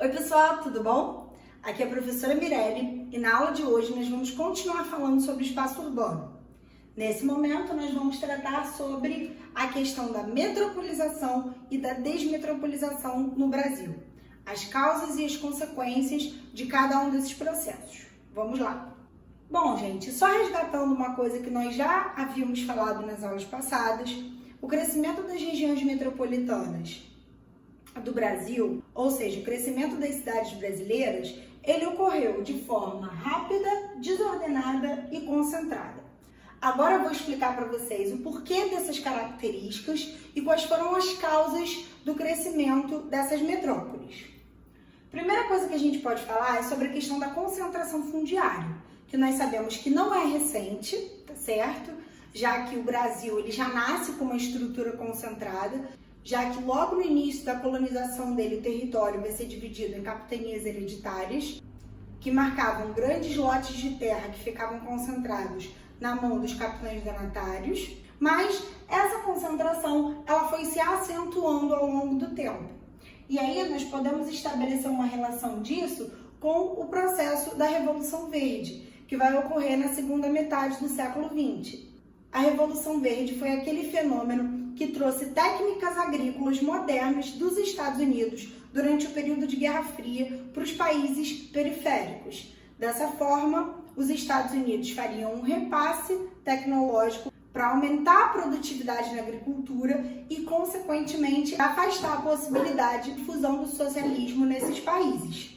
Oi pessoal, tudo bom? Aqui é a professora Mirelle e na aula de hoje nós vamos continuar falando sobre o espaço urbano. Nesse momento nós vamos tratar sobre a questão da metropolização e da desmetropolização no Brasil, as causas e as consequências de cada um desses processos. Vamos lá! Bom, gente, só resgatando uma coisa que nós já havíamos falado nas aulas passadas, o crescimento das regiões metropolitanas do Brasil, ou seja, o crescimento das cidades brasileiras, ele ocorreu de forma rápida, desordenada e concentrada. Agora eu vou explicar para vocês o porquê dessas características e quais foram as causas do crescimento dessas metrópoles. Primeira coisa que a gente pode falar é sobre a questão da concentração fundiária, que nós sabemos que não é recente, tá certo? Já que o Brasil ele já nasce com uma estrutura concentrada, já que logo no início da colonização dele, o território vai ser dividido em capitanias hereditárias, que marcavam grandes lotes de terra que ficavam concentrados na mão dos capitães donatários, mas essa concentração ela foi se acentuando ao longo do tempo. E aí nós podemos estabelecer uma relação disso com o processo da Revolução Verde, que vai ocorrer na segunda metade do século XX. A Revolução Verde foi aquele fenômeno que trouxe técnicas agrícolas modernas dos Estados Unidos durante o período de Guerra Fria para os países periféricos. Dessa forma, os Estados Unidos fariam um repasse tecnológico para aumentar a produtividade na agricultura e, consequentemente, afastar a possibilidade de difusão do socialismo nesses países.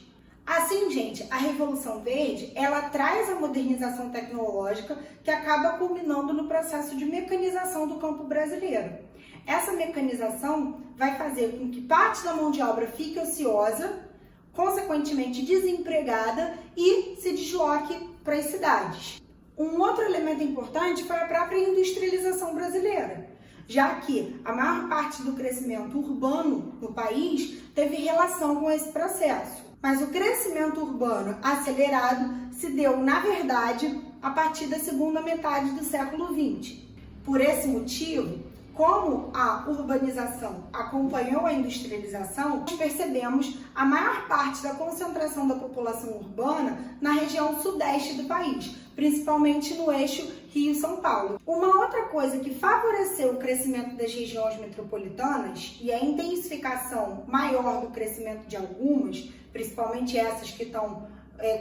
Assim, gente, a Revolução Verde, ela traz a modernização tecnológica que acaba culminando no processo de mecanização do campo brasileiro. Essa mecanização vai fazer com que parte da mão de obra fique ociosa, consequentemente desempregada e se desloque para as cidades. Um outro elemento importante foi a própria industrialização brasileira, já que a maior parte do crescimento urbano no país teve relação com esse processo. Mas o crescimento urbano acelerado se deu, na verdade, a partir da segunda metade do século XX. Por esse motivo, como a urbanização acompanhou a industrialização, nós percebemos a maior parte da concentração da população urbana na região sudeste do país, principalmente no eixo Rio-São Paulo. Uma outra coisa que favoreceu o crescimento das regiões metropolitanas e a intensificação maior do crescimento de algumas, principalmente essas que estão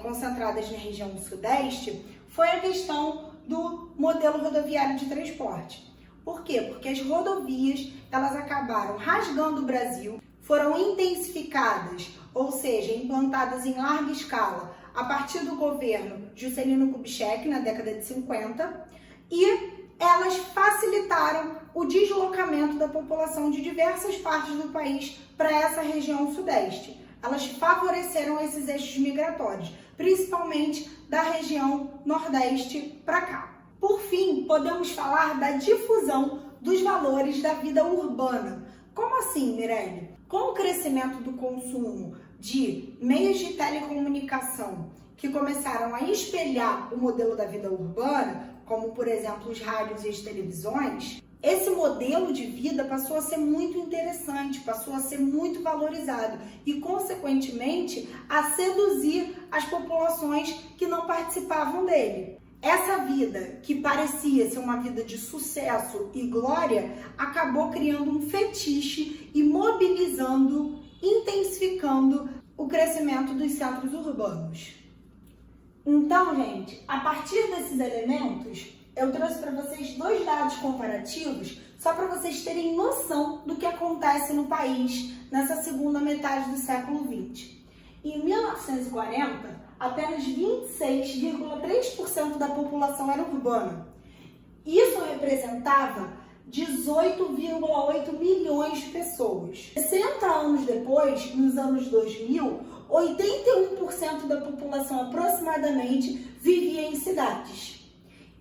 concentradas na região sudeste, foi a questão do modelo rodoviário de transporte. Por quê? Porque as rodovias, elas acabaram rasgando o Brasil, foram intensificadas, ou seja, implantadas em larga escala, a partir do governo Juscelino Kubitschek, na década de 50, e elas facilitaram o deslocamento da população de diversas partes do país para essa região sudeste. Elas favoreceram esses eixos migratórios, principalmente da região nordeste para cá. Por fim, podemos falar da difusão dos valores da vida urbana. Como assim, Mirelle? Com o crescimento do consumo de meios de telecomunicação que começaram a espelhar o modelo da vida urbana, como por exemplo os rádios e as televisões, esse modelo de vida passou a ser muito interessante, passou a ser muito valorizado e, consequentemente, a seduzir as populações que não participavam dele. Essa vida, que parecia ser uma vida de sucesso e glória, acabou criando um fetiche e mobilizando, intensificando o crescimento dos centros urbanos. Então, gente, a partir desses elementos, eu trouxe para vocês dois dados comparativos, só para vocês terem noção do que acontece no país nessa segunda metade do século XX. Em 1940, apenas 26,3% da população era urbana. Isso representava 18,8 milhões de pessoas. 60 anos depois, nos anos 2000, 81% da população aproximadamente vivia em cidades.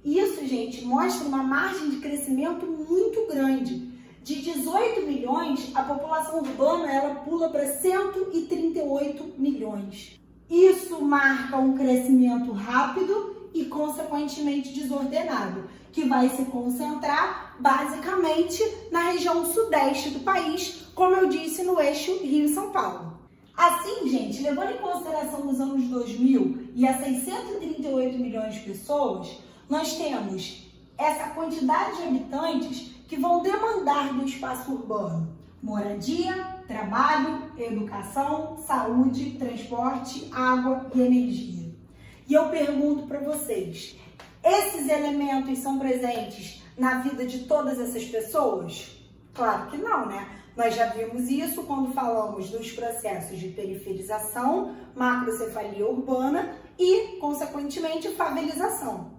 Isso, gente, mostra uma margem de crescimento muito grande. De 18 milhões, a população urbana ela pula para 138 milhões. Isso marca um crescimento rápido e, consequentemente, desordenado, que vai se concentrar basicamente na região sudeste do país, como eu disse, no eixo Rio-São Paulo. Assim, gente, levando em consideração os anos 2000 e essas 138 milhões de pessoas, nós temos essa quantidade de habitantes que vão demandar do espaço urbano moradia, trabalho, educação, saúde, transporte, água e energia. E eu pergunto para vocês, esses elementos são presentes na vida de todas essas pessoas? Claro que não, né? Nós já vimos isso quando falamos dos processos de periferização, macrocefalia urbana e, consequentemente, favelização.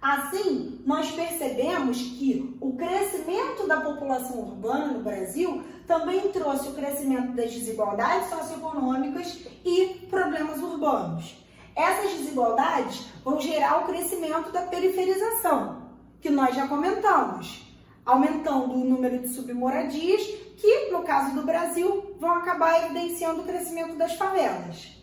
Assim, nós percebemos que o crescimento da população urbana no Brasil também trouxe o crescimento das desigualdades socioeconômicas e problemas urbanos. Essas desigualdades vão gerar o crescimento da periferização, que nós já comentamos, aumentando o número de submoradias, que, no caso do Brasil, vão acabar evidenciando o crescimento das favelas.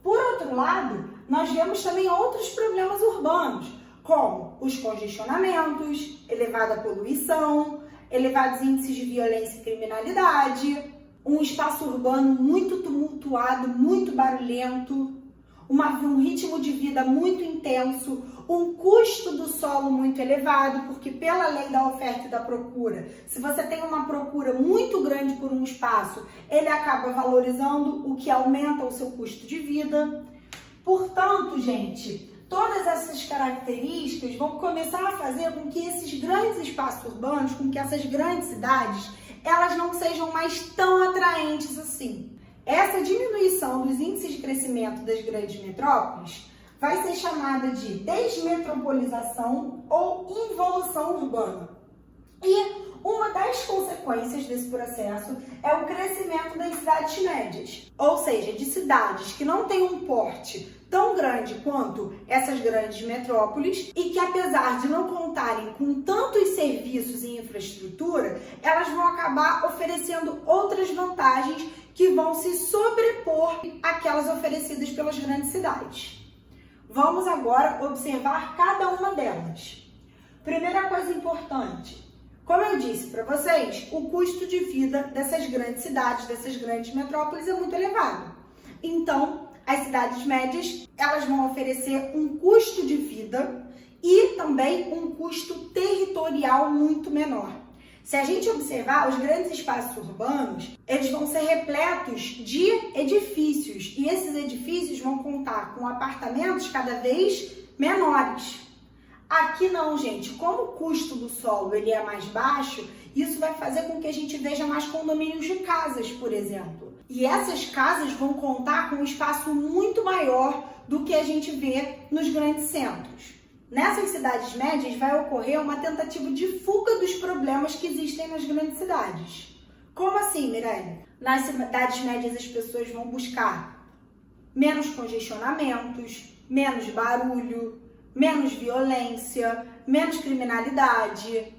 Por outro lado, nós vemos também outros problemas urbanos, como os congestionamentos, elevada poluição, elevados índices de violência e criminalidade, um espaço urbano muito tumultuado, muito barulhento, um ritmo de vida muito intenso, um custo do solo muito elevado, porque pela lei da oferta e da procura, se você tem uma procura muito grande por um espaço, ele acaba valorizando, o que aumenta o seu custo de vida. Portanto, gente, todas essas características vão começar a fazer com que esses grandes espaços urbanos, com que essas grandes cidades, elas não sejam mais tão atraentes assim. Essa diminuição dos índices de crescimento das grandes metrópoles vai ser chamada de desmetropolização ou involução urbana. E uma das consequências desse processo é o crescimento das cidades médias, ou seja, de cidades que não têm um porte tão grande quanto essas grandes metrópoles e que, apesar de não contarem com tantos serviços e infraestrutura, elas vão acabar oferecendo outras vantagens que vão se sobrepor àquelas oferecidas pelas grandes cidades. Vamos agora observar cada uma delas. Primeira coisa importante, como eu disse para vocês, o custo de vida dessas grandes cidades, dessas grandes metrópoles é muito elevado. Então, as cidades médias, elas vão oferecer um custo de vida e também um custo territorial muito menor. Se a gente observar, os grandes espaços urbanos, eles vão ser repletos de edifícios e esses edifícios vão contar com apartamentos cada vez menores. Aqui não, gente, como o custo do solo ele é mais baixo, isso vai fazer com que a gente veja mais condomínios de casas, por exemplo. E essas casas vão contar com um espaço muito maior do que a gente vê nos grandes centros. Nessas cidades médias vai ocorrer uma tentativa de fuga dos problemas que existem nas grandes cidades. Como assim, Mirelle? Nas cidades médias as pessoas vão buscar menos congestionamentos, menos barulho, menos violência, menos criminalidade.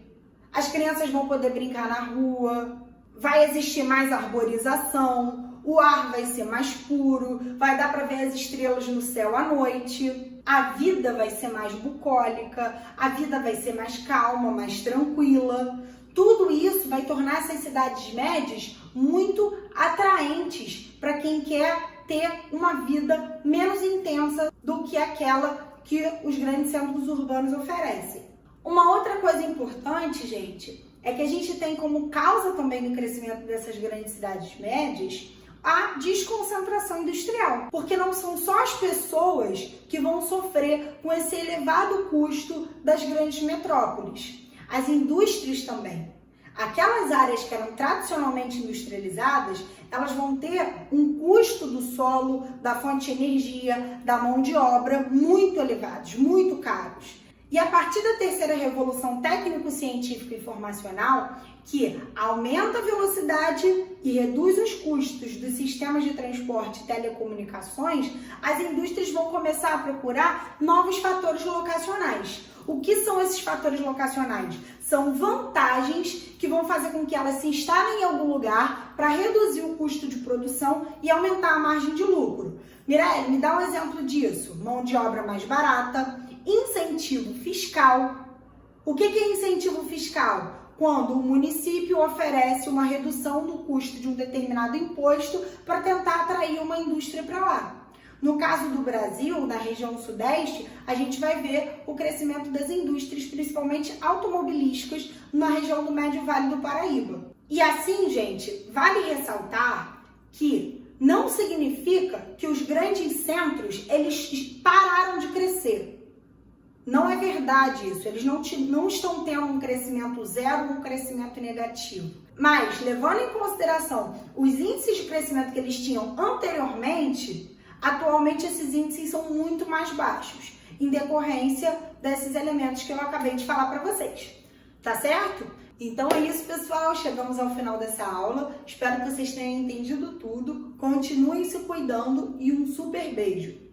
As crianças vão poder brincar na rua, vai existir mais arborização, o ar vai ser mais puro, vai dar para ver as estrelas no céu à noite. A vida vai ser mais bucólica, a vida vai ser mais calma, mais tranquila. Tudo isso vai tornar essas cidades médias muito atraentes para quem quer ter uma vida menos intensa do que aquela que os grandes centros urbanos oferecem. Uma outra coisa importante, gente, é que a gente tem como causa também do crescimento dessas grandes cidades médias a desconcentração industrial, porque não são só as pessoas que vão sofrer com esse elevado custo das grandes metrópoles, as indústrias também. Aquelas áreas que eram tradicionalmente industrializadas, elas vão ter um custo do solo, da fonte de energia, da mão de obra muito elevados, muito caros. E a partir da terceira revolução técnico-científica e informacional, que aumenta a velocidade e reduz os custos dos sistemas de transporte e telecomunicações, as indústrias vão começar a procurar novos fatores locacionais. O que são esses fatores locacionais? São vantagens que vão fazer com que elas se instalem em algum lugar para reduzir o custo de produção e aumentar a margem de lucro. Mirelle, me dá um exemplo disso. Mão de obra mais barata, incentivo fiscal. O que é incentivo fiscal? quando o município oferece uma redução no custo de um determinado imposto para tentar atrair uma indústria para lá. No caso do Brasil, na região sudeste, a gente vai ver o crescimento das indústrias, principalmente automobilísticas, na região do Médio Vale do Paraíba. E assim, gente, vale ressaltar que não significa que os grandes centros, eles pararam de crescer. Não é verdade isso, eles não estão tendo um crescimento zero, um crescimento negativo. Mas, levando em consideração os índices de crescimento que eles tinham anteriormente, atualmente esses índices são muito mais baixos, em decorrência desses elementos que eu acabei de falar para vocês. Tá certo? Então é isso, pessoal. Chegamos ao final dessa aula. Espero que vocês tenham entendido tudo. Continuem se cuidando e um super beijo!